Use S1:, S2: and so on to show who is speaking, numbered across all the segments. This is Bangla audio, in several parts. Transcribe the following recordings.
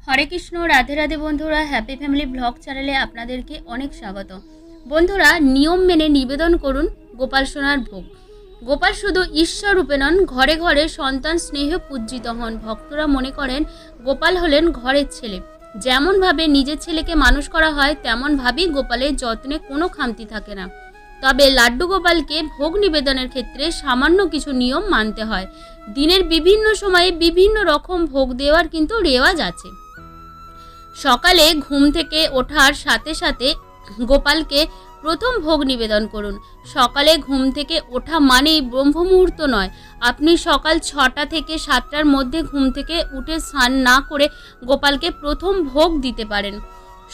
S1: হরে কৃষ্ণ, রাধে রাধে বন্ধুরা। হ্যাপি ফ্যামিলি ব্লগ চ্যানেলে আপনাদেরকে অনেক স্বাগত। বন্ধুরা, নিয়ম মেনে নিবেদন করুন গোপাল সোনার ভোগ। গোপাল শুধু ঈশ্বর রূপে নন, ঘরে ঘরে সন্তান স্নেহে পূজিত হন। ভক্তরা মনে করেন গোপাল হলেন ঘরের ছেলে। যেমনভাবে নিজের ছেলেকে মানুষ করা হয় তেমনভাবেই গোপালের যত্নে কোনো খামতি থাকে না। তবে লাড্ডু গোপালকে ভোগ নিবেদনের ক্ষেত্রে সামান্য কিছু নিয়ম মানতে হয়। দিনের বিভিন্ন সময়ে বিভিন্ন রকম ভোগ দেওয়ার কিন্তু রেওয়াজ আছে। সকালে ঘুম থেকে ওঠার সাথে সাথে গোপালকে প্রথম ভোগ নিবেদন করুন। সকালে ঘুম থেকে ওঠা মানেই ব্রহ্ম মুহূর্ত নয়। আপনি সকাল 6টা থেকে 7টার মধ্যে ঘুম থেকে উঠে স্নান না করে গোপালকে প্রথম ভোগ দিতে পারেন।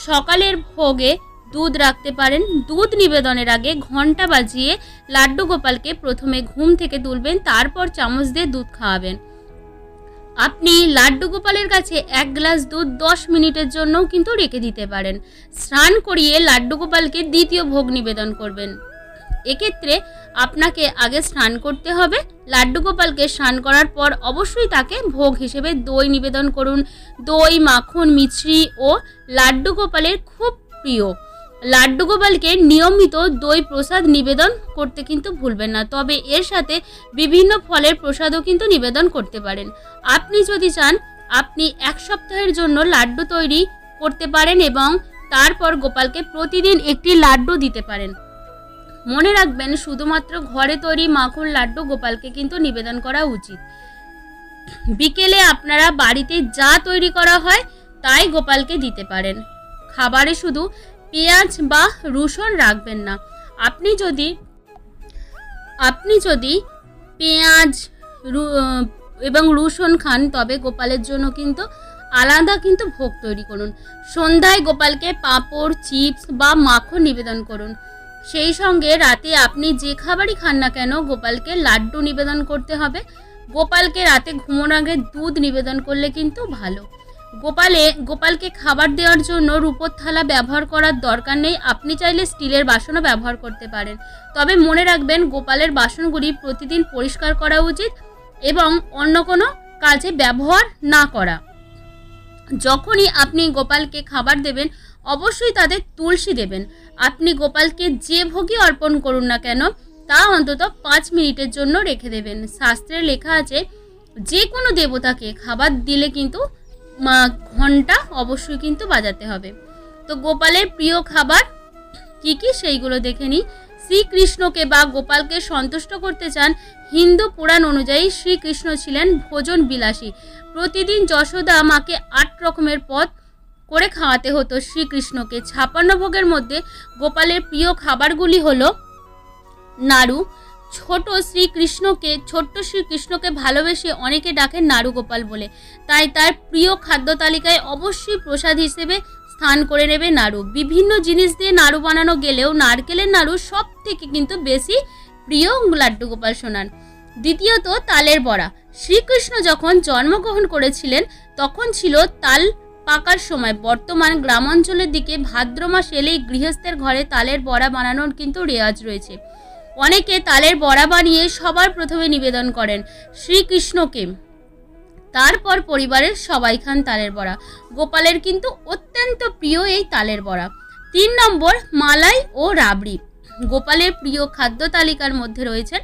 S1: সকালের ভোগে দুধ রাখতে পারেন। দুধ নিবেদনের আগে ঘন্টা বাজিয়ে লাড্ডু গোপালকে প্রথমে ঘুম থেকে তুলবেন, তারপর চামচ দিয়ে দুধ খাওয়াবেন। আপনি লাড্ডু গোপালের কাছে 1 গ্লাস দুধ 10 মিনিটের জন্যও কিন্তু রেখে দিতে পারেন। স্নান করিয়ে লাড্ডু গোপালকে দ্বিতীয় ভোগ নিবেদন করবেন। এক্ষেত্রে আপনাকে আগে স্নান করতে হবে। লাড্ডু গোপালকে স্নান করার পর অবশ্যই তাকে ভোগ হিসেবে দই নিবেদন করুন। দই, মাখন, মিছরি ও লাড্ডু গোপালের খুব প্রিয়। লাড্ডু গোপালকে নিয়মিত দই প্রসাদ নিবেদন করতে কিন্তু ভুলবেন না। তবে এর সাথে বিভিন্ন ফলের প্রসাদও কিন্তু নিবেদন করতে পারেন। আপনি যদি চান আপনি 1 সপ্তাহের জন্য লাড্ডু তৈরি করতে পারেন এবং তারপর গোপালকে প্রতিদিন একটি লাড্ডু দিতে পারেন। মনে রাখবেন, শুধুমাত্র ঘরে তৈরি মাখন লাড্ডু গোপালকে কিন্তু নিবেদন করা উচিত। বিকেলে আপনারা বাড়িতে যা তৈরি করা হয় তাই গোপালকে দিতে পারেন। খাবারে শুধু পেঁয়াজ বা রসুন রাখবেন না। আপনি যদি পেঁয়াজ এবং রসুন খান তবে গোপালের জন্য কিন্তু আলাদা কিন্তু ভোগ তৈরি করুন। সন্ধ্যায় গোপালকে পাঁপড়, চিপস বা মাখন নিবেদন করুন। সেই সঙ্গে রাতে আপনি যে খাবারই খান না কেন গোপালকে লাড্ডু নিবেদন করতে হবে। গোপালকে রাতে ঘুমানোর আগে দুধ নিবেদন করলে কিন্তু ভালো। গোপালকে খাবার দেওয়ার জন্য রূপোর থালা ব্যবহার করার দরকার নেই। আপনি চাইলে স্টিলের বাসনও ব্যবহার করতে পারেন। তবে মনে রাখবেন, গোপালের বাসনগুলি প্রতিদিন পরিষ্কার করা উচিত এবং অন্য কোনো কাজে ব্যবহার না করা। যখনই আপনি গোপালকে খাবার দেবেন অবশ্যই তাদের তুলসী দেবেন। আপনি গোপালকে যে ভোগই অর্পণ করুন না কেন তা অন্তত 5 মিনিটের জন্য রেখে দেবেন। শাস্ত্রে লেখা আছে, যে কোনো দেবতাকে খাবার দিলে কিন্তু ঘন্টা অবশ্যই কিন্তু বাজাতে হবে। তো গোপালের প্রিয় খাবার কি কি সেইগুলো দেখে নিই। শ্রীকৃষ্ণকে বা গোপালকে সন্তুষ্ট করতে চান। হিন্দু পুরাণ অনুযায়ী শ্রীকৃষ্ণ ছিলেন ভোজন বিলাসী। প্রতিদিন যশোদা মাকে 8 রকমের পদ করে খাওয়াতে হতো শ্রীকৃষ্ণকে। 56 ভোগের মধ্যে গোপালের প্রিয় খাবারগুলি হলো নাড়ু। ছোট্ট শ্রীকৃষ্ণকে ভালোবেসে অনেকে ডাকেন নাড়ু গোপাল বলে। তাই তার প্রিয় খাদ্য তালিকায় অবশ্যই প্রসাদ হিসেবে স্থান করে নেবে নাড়ু। বিভিন্ন জিনিস দিয়ে নাড়ু বানানো গেলেও নারকেলের নাড়ু সব থেকে কিন্তু বেশি প্রিয় লাড্ডু গোপাল সোনার। দ্বিতীয়ত, তালের বড়া। শ্রীকৃষ্ণ যখন জন্মগ্রহণ করেছিলেন তখন ছিল তাল পাকার সময়। বর্তমান গ্রামাঞ্চলের দিকে ভাদ্র মাস এলেই গৃহস্থের ঘরে তালের বড়া বানানোর কিন্তু রেওয়াজ রয়েছে। অনেকে তালের বড়া বানিয়ে সবার প্রথমে নিবেদন করেন শ্রীকৃষ্ণকে, তারপর পরিবারের সবাই খান তালের বড়া। গোপালের কিন্তু অত্যন্ত প্রিয় এই তালের বড়া। 3 নম্বর, মালাই ও রাবড়ি। গোপালের প্রিয় খাদ্য তালিকার মধ্যে রয়েছে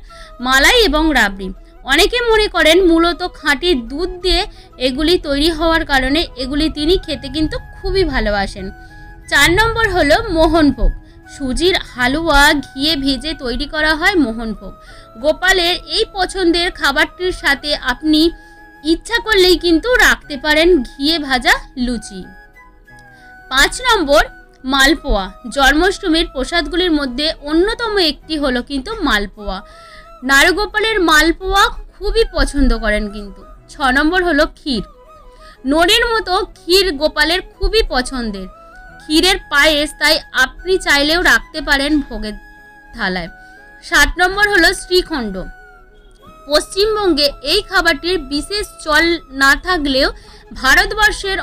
S1: মালাই এবং রাবড়ি। অনেকে মনে করেন মূলত খাঁটি দুধ দিয়ে এগুলি তৈরি হওয়ার কারণে এগুলি তিনি খেতে কিন্তু খুবই ভালোবাসেন। 4 নম্বর হলো মোহনভোগ। সুজির হালুয়া ঘিয়ে ভেজে তৈরি করা হয় মোহনভোগ। গোপালের এই পছন্দের খাবারটির সাথে আপনি ইচ্ছা করলেই কিন্তু রাখতে পারেন ঘিয়ে ভাজা লুচি। 5 নম্বর, মালপোয়া। জন্মাষ্টমীর প্রসাদগুলির মধ্যে অন্যতম একটি হলো কিন্তু মালপোয়া। নারুগোপালের মালপোয়া খুবই পছন্দ করেন কিন্তু। 6 নম্বর হলো ক্ষীর। নোড়ের মতো ক্ষীর গোপালের খুবই পছন্দের। ক্ষীরের পায়েস তাই আপনি চাইলেও রাখতে পারেন ভোগের থালায়। 7 নম্বর হলো শ্রীখণ্ড। পশ্চিমবঙ্গে এই খাবারটির বিশেষ চল না থাকলেও ভারতবর্ষের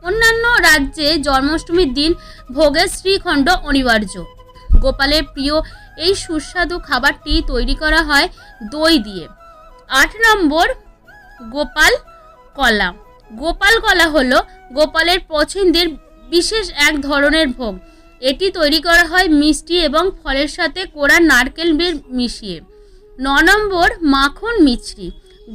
S1: অন্যান্য রাজ্যে জন্মাষ্টমীর দিন ভোগে শ্রীখণ্ড অনিবার্য। গোপালের প্রিয় এই সুস্বাদু খাবারটি তৈরি করা হয় দই দিয়ে। 8 নম্বর, গোপাল কলা। গোপাল কলা হলো গোপালের পছন্দের বিশেষ এক ধরনের ভোগ। এটি তৈরি করা হয় মিষ্টি এবং ফলের সাথে কোড়া নারকেল মিশিয়ে। 9 নম্বর মাখন মিছরি।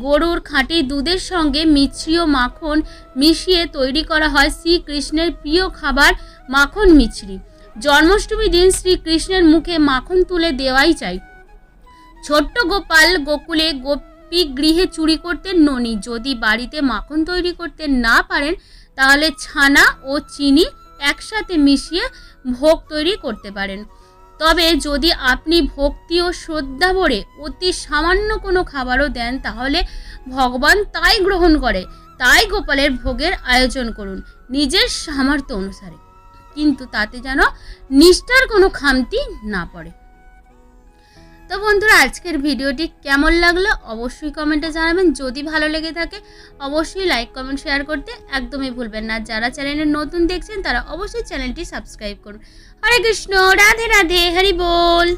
S1: গরুর খাঁটি দুধের সঙ্গে মিছরি ও মাখন মিশিয়ে তৈরি করা হয় শ্রীকৃষ্ণের প্রিয় খাবার মাখন মিছরি। জন্মাষ্টমীর দিন শ্রীকৃষ্ণের মুখে মাখন তুলে দেওয়াই চাই। ছোট্ট গোপাল গোকুলে গোপী গৃহে চুরি করতেন ননি। যদি বাড়িতে মাখন তৈরি করতে না পারেন তাহলে ছানা ও চিনি একসাথে মিশিয়ে ভোগ তৈরি করতে পারেন। তবে যদি আপনি ভক্তি ও শ্রদ্ধা ভরে অতি সামান্য কোনো খাবারও দেন তাহলে ভগবান তাই গ্রহণ করে। তাই গোপালের ভোগের আয়োজন করুন নিজের সামর্থ্য অনুসারে, কিন্তু তাতে যেন নিষ্ঠার কোনো খামতি না পড়ে। তো বন্ধুরা, আজকের ভিডিওটি কেমন লাগলো অবশ্যই কমেন্টে জানাবেন। যদি ভালো লেগে থাকে অবশ্যই লাইক কমেন্ট শেয়ার করতে একদমই ভুলবেন না। যারা চ্যানেলে নতুন দেখছেন তারা অবশ্যই চ্যানেলটি সাবস্ক্রাইব করুন। হরে কৃষ্ণ, রাধে রাধে, হরি বল।